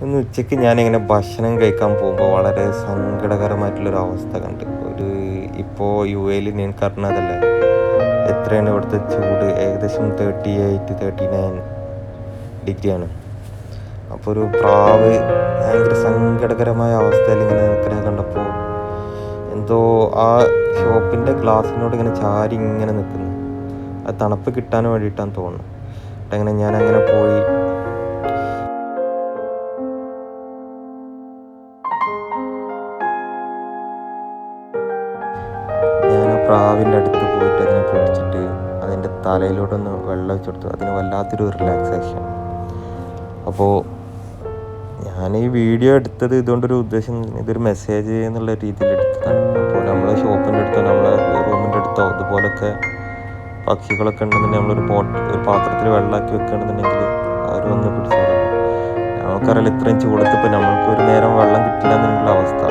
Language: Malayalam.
ഇന്ന് ഉച്ചയ്ക്ക് ഞാനിങ്ങനെ ഭക്ഷണം കഴിക്കാൻ പോകുമ്പോൾ വളരെ സങ്കടകരമായിട്ടുള്ളൊരു അവസ്ഥ കണ്ട്. ഇപ്പോൾ UAE നിനക്കറിഞ്ഞതല്ലേ, എത്രയാണ് ഇവിടുത്തെ ചൂട്? ഏകദേശം 38-39 ഡിഗ്രിയാണ്. അപ്പോൾ ഒരു പ്രാവ് ഭയങ്കര സങ്കടകരമായ അവസ്ഥയിൽ ഇങ്ങനെ നിൽക്കുന്നത് കണ്ടപ്പോൾ എന്തോ ആ ഷോപ്പിൻ്റെ ഗ്ലാസ്സിനോട് ഇങ്ങനെ ചാരി ഇങ്ങനെ നിൽക്കുന്നു. അത് തണുപ്പ് കിട്ടാൻ വേണ്ടിയിട്ടാന്ന് തോന്നുന്നു. അങ്ങനെ ഞാനങ്ങനെ പോയി ഞാൻ ആ പ്രാവിൻ്റെ അടുത്ത് പോയിട്ട് അതിനെ പിടിച്ചിട്ട് അതിൻ്റെ തലയിലോട്ടൊന്ന് വെള്ളം ഒഴിച്ചു കൊടുത്തു. അതിന് വല്ലാത്തൊരു റിലാക്സേഷൻ. അപ്പോൾ ഞാൻ ഈ വീഡിയോ എടുത്തത് ഇതുകൊണ്ടൊരു ഉദ്ദേശം, ഇതൊരു മെസ്സേജ് എന്നുള്ള രീതിയിൽ എടുത്തതാണ്. അപ്പോൾ നമ്മൾ ഷോപ്പിൻ്റെ അടുത്തോ നമ്മളെ റൂമിൻ്റെ അടുത്തോ ഇതുപോലൊക്കെ പക്ഷികളൊക്കെ ഉണ്ടെന്നുണ്ടെങ്കിൽ ഒരു പാത്രത്തിൽ വെള്ളമാക്കി വെക്കുകയാണെന്നുണ്ടെങ്കിൽ അവർ വന്ന് പിടിച്ചോളും. നമുക്കറിയില്ല ഇത്രയും ചൂടത്ത് ഇപ്പോൾ നമ്മൾക്ക് ഒരു നേരം വെള്ളം കിട്ടില്ല എന്നുള്ള അവസ്ഥ.